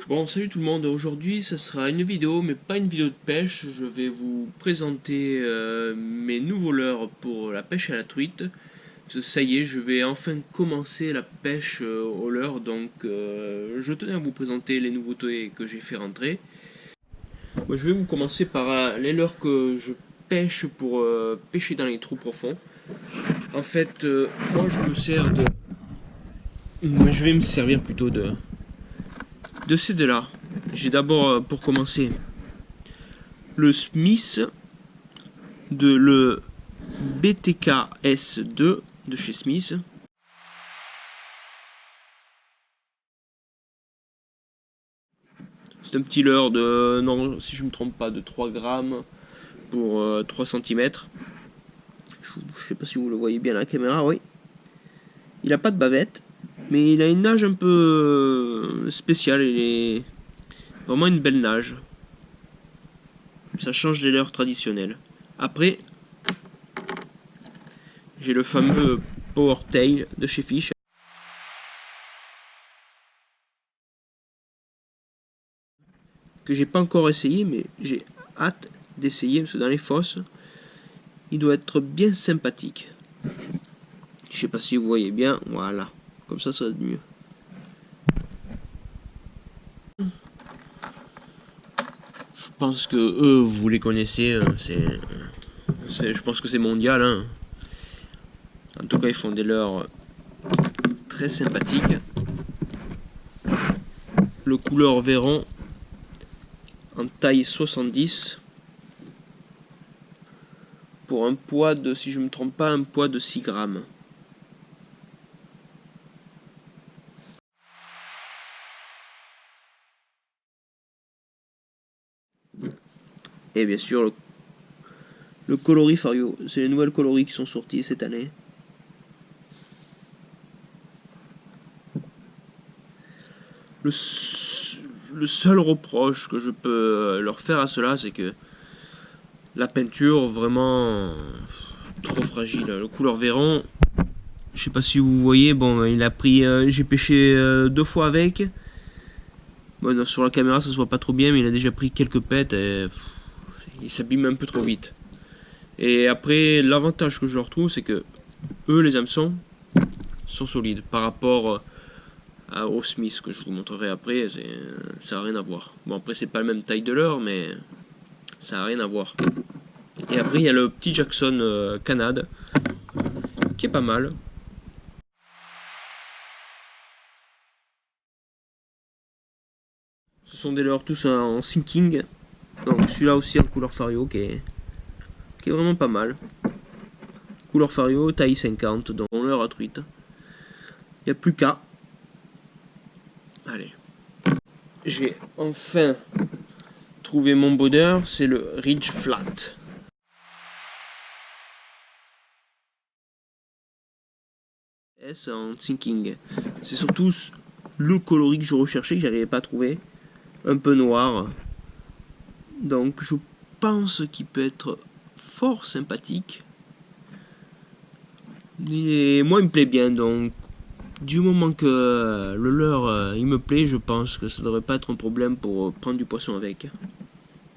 Bon, salut tout le monde, aujourd'hui ce sera une vidéo, mais pas une vidéo de pêche. Je vais vous présenter mes nouveaux leurres pour la pêche à la truite. Ça y est, je vais enfin commencer la pêche au leurre, donc je tenais à vous présenter les nouveautés que j'ai fait rentrer. Bon, je vais vous commencer par les leurres que je pêche pour pêcher dans les trous profonds. En fait, moi je me sers de... Je vais me servir plutôt de ces deux-là. J'ai d'abord, pour commencer, le Smith de le BTK S2 de chez Smith. C'est un petit leurre de, non, si je me trompe pas, de 3 grammes pour 3 cm. Je sais pas si vous le voyez bien à la caméra, oui. Il a pas de bavette, mais il a une nage un peu spéciale. Il est vraiment une belle nage. Ça change des leurres traditionnels. Après, j'ai le fameux Power Tail de chez Fish. Que j'ai pas encore essayé, mais j'ai hâte d'essayer parce que dans les fosses, il doit être bien sympathique. Je sais pas si vous voyez bien, voilà, comme ça va être mieux. Je pense que eux, vous les connaissez, je pense que c'est mondial. Hein. En tout cas, ils font des leurres très sympathiques. Le couleur Véron en taille 70 pour un poids de, si je me trompe pas, un poids de 6 grammes. Et bien sûr le coloris Fario, c'est les nouvelles coloris qui sont sorties cette année. Le seul reproche que je peux leur faire à cela, c'est que la peinture vraiment trop fragile. Le couleur Véron, je sais pas si vous voyez, bon, il a pris, j'ai pêché 2 fois avec. Bon, sur la caméra ça se voit pas trop bien, mais il a déjà pris quelques pètes et il s'abîme un peu trop vite. Et après, l'avantage que je retrouve, c'est que eux, les hameçons, sont solides par rapport au Smith que je vous montrerai après. Ça n'a rien à voir. Bon, après, c'est pas la même taille de leurre, mais ça n'a rien à voir. Et après, il y a le petit Jackson Canade qui est pas mal. Ce sont des leurres tous en sinking. Donc celui-là aussi en couleur Fario qui est vraiment pas mal. Couleur Fario, taille 50, donc on leurre à truite. Il n'y a plus qu'à. Allez. J'ai enfin trouvé mon bonheur, c'est le Ridge Flat. S en sinking. C'est surtout le coloris que je recherchais, que j'arrivais pas à trouver. Un peu noir. Donc je pense qu'il peut être fort sympathique. Moi il me plaît bien, donc du moment que le leurre il me plaît, je pense que ça devrait pas être un problème pour prendre du poisson avec.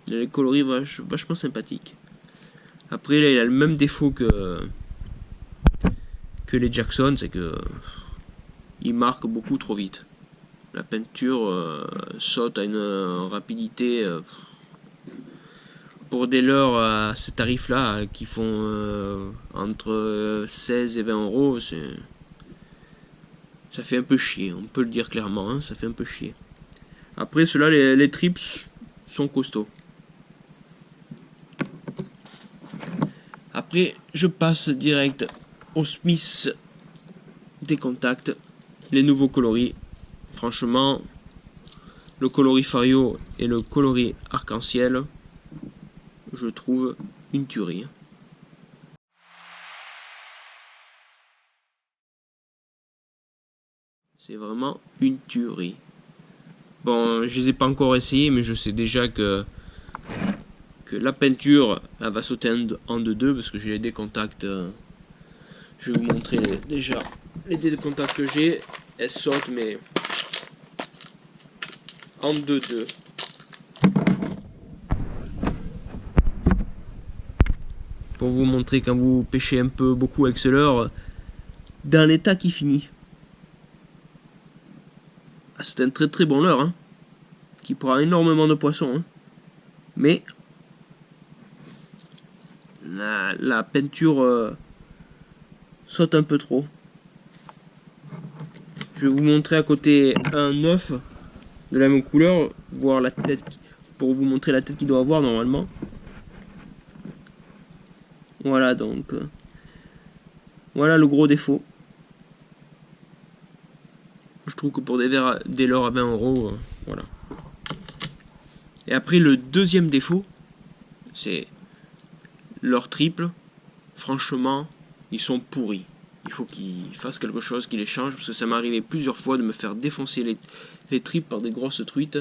Les coloris vachement sympathiques. Après là, il a le même défaut que les Jackson, c'est que il marque beaucoup trop vite. La peinture saute à une rapidité pour des leurres à ce tarif là qui font entre 16 et 20 euros, ça fait un peu chier, on peut le dire clairement, hein, ça fait un peu chier. Après ceux-là, les trips sont costauds. Après je passe direct au Smith des contacts, les nouveaux coloris. Franchement, le coloris Fario et le coloris arc-en-ciel, je trouve une tuerie. C'est vraiment une tuerie. Bon, je les ai pas encore essayés, mais je sais déjà que la peinture elle va sauter en deux parce que j'ai les décontacts. Je vais vous montrer déjà les décontacts que j'ai. Elles sautent, mais en 2-2. Pour vous montrer quand vous pêchez un peu beaucoup avec ce leurre, dans l'état qui finit. Ah, c'est un très très bon leurre, hein, qui prend énormément de poissons. Hein. Mais la peinture saute un peu trop. Je vais vous montrer à côté un œuf de la même couleur, voir la tête, pour vous montrer la tête qu'il doit avoir normalement. Voilà donc. Voilà le gros défaut. Je trouve que pour des leurres à 20 €, voilà. Et après le deuxième défaut, c'est leurs triples. Franchement, ils sont pourris. Il faut qu'ils fassent quelque chose, qu'ils les changent, parce que ça m'est arrivé plusieurs fois de me faire défoncer les tripes par des grosses truites.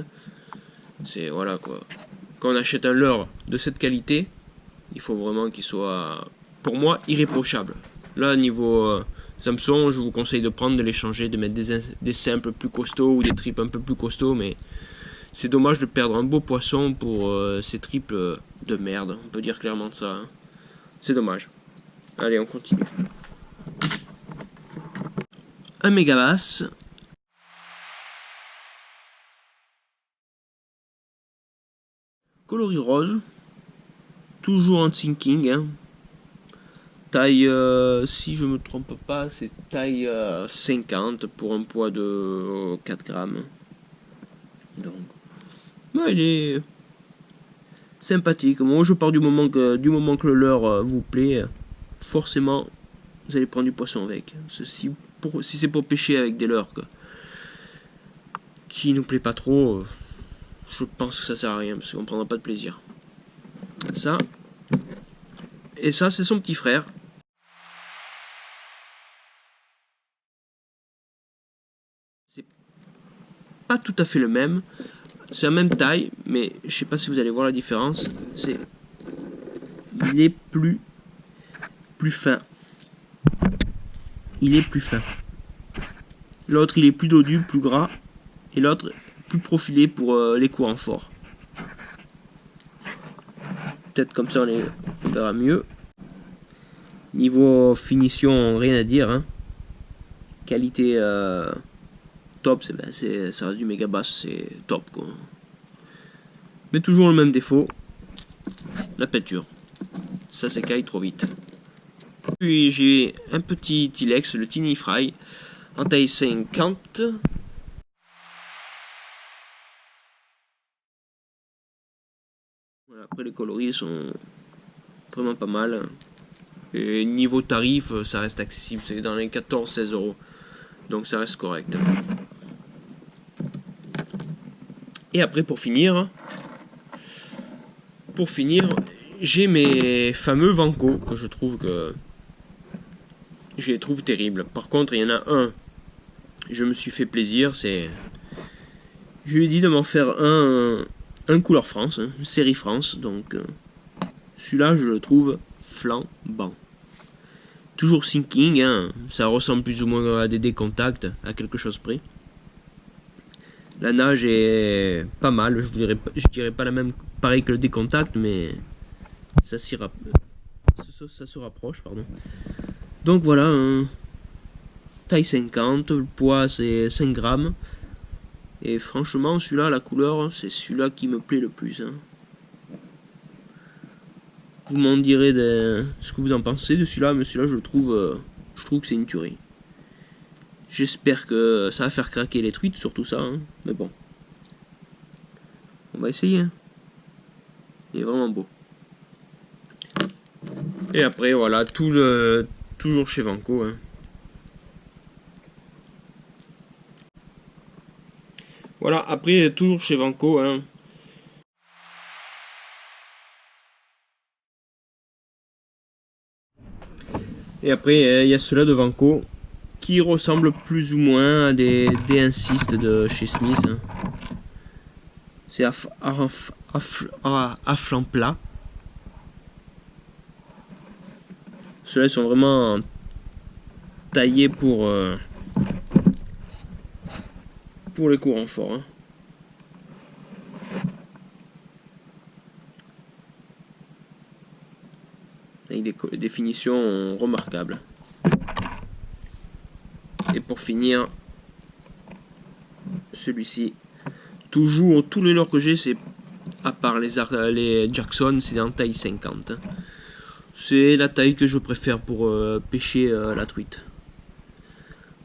C'est voilà quoi. Quand on achète un leurre de cette qualité, il faut vraiment qu'il soit, pour moi, irréprochable. Là, niveau Samsung, je vous conseille de prendre, de les changer, de mettre des simples plus costauds ou des tripes un peu plus costauds, mais c'est dommage de perdre un beau poisson pour ces tripes de merde. On peut dire clairement ça. Hein. C'est dommage. Allez, on continue. Un mégabass. Coloris rose. Toujours en sinking. Hein. Taille, si je me trompe pas, c'est taille 50 pour un poids de 4 grammes. Donc, ouais, il est sympathique. Moi, je pars du moment que le leurre vous plaît, forcément, vous allez prendre du poisson avec. Si c'est pour pêcher avec des leurres qui nous plaît pas trop, je pense que ça sert à rien parce qu'on prendra pas de plaisir. Ça. Et ça, c'est son petit frère. C'est pas tout à fait le même. C'est la même taille, mais je sais pas si vous allez voir la différence. Il est plus fin. Il est plus fin. L'autre, il est plus dodu, plus gras. Et l'autre, plus profilé pour les courants forts. Peut-être comme ça, on verra mieux. Niveau finition, rien à dire. Hein. Qualité top, ça reste du mégabass, c'est top quoi. Mais toujours le même défaut, la peinture. Ça s'écaille trop vite. Puis j'ai un petit Tilex, le Tiny Fry, en taille 50. Voilà, après les coloris sont vraiment pas mal. Et niveau tarif, ça reste accessible, c'est dans les 14-16 €. Donc ça reste correct. Et après pour finir, j'ai mes fameux Vanco que je les trouve terribles. Par contre, il y en a un, je me suis fait plaisir, je lui ai dit de m'en faire un couleur France, hein, série France, donc celui-là je le trouve flambant. Toujours sinking, hein, ça ressemble plus ou moins à des décontacts, à quelque chose près. La nage est pas mal, je dirais pas la même pareil que le décontact, mais ça se rapproche, pardon. Donc voilà, taille 50, le poids c'est 5 grammes. Et franchement, celui-là, la couleur, c'est celui-là qui me plaît le plus. Hein. Vous m'en direz ce que vous en pensez de celui-là, mais celui-là, je trouve que c'est une tuerie. J'espère que ça va faire craquer les truites, surtout ça, hein. Mais bon. On va essayer. Hein. Il est vraiment beau. Et après, voilà, toujours chez Vanco. Hein. Voilà, après, toujours chez Vanco. Hein. Et après, il y a ceux-là de Vanco qui ressemblent plus ou moins à des D1-6 de chez Smith. Hein. C'est à flanc plat. Ceux-là sont vraiment taillés pour les courants forts. Hein. avec des finitions remarquables. Et pour finir, celui-ci, toujours tous les leurres que j'ai, c'est à part les Jackson, c'est en taille 50. C'est la taille que je préfère pour pêcher la truite.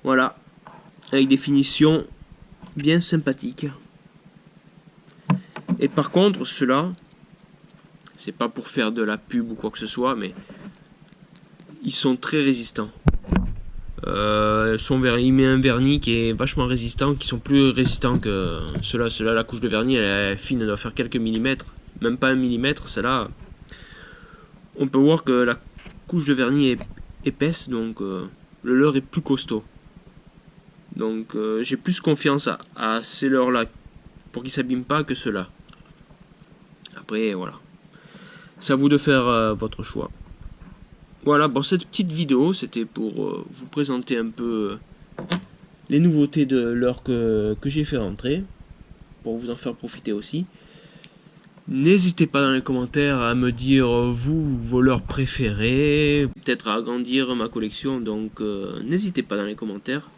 Voilà, avec des finitions bien sympathiques. Et par contre, ceux-là, c'est pas pour faire de la pub ou quoi que ce soit, mais ils sont très résistants. Il met un vernis qui est vachement résistant, qui sont plus résistants que ceux-là. Ceux-là, la couche de vernis, elle est fine, elle doit faire quelques millimètres, même pas un millimètre. Celle-là, on peut voir que la couche de vernis est épaisse, donc le leurre est plus costaud. Donc j'ai plus confiance à ces leurres-là pour qu'ils s'abîment pas que ceux-là. Après, voilà. C'est à vous de faire votre choix. Voilà, bon, cette petite vidéo, c'était pour vous présenter un peu les nouveautés de leurres que j'ai fait rentrer, pour vous en faire profiter aussi. N'hésitez pas dans les commentaires à me dire, vous, vos leurres préférés, peut-être à agrandir ma collection, donc n'hésitez pas dans les commentaires,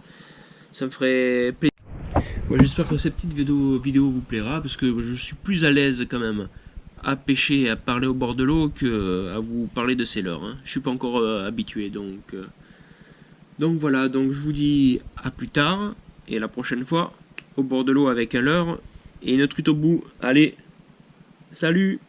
ça me ferait plaisir. Ouais, j'espère que cette petite vidéo vous plaira, parce que je suis plus à l'aise quand même à pêcher et à parler au bord de l'eau que à vous parler de ces leurres. Je suis pas encore habitué, donc voilà, donc je vous dis à plus tard et à la prochaine fois au bord de l'eau avec un leurre et une truite au bout. Allez, salut!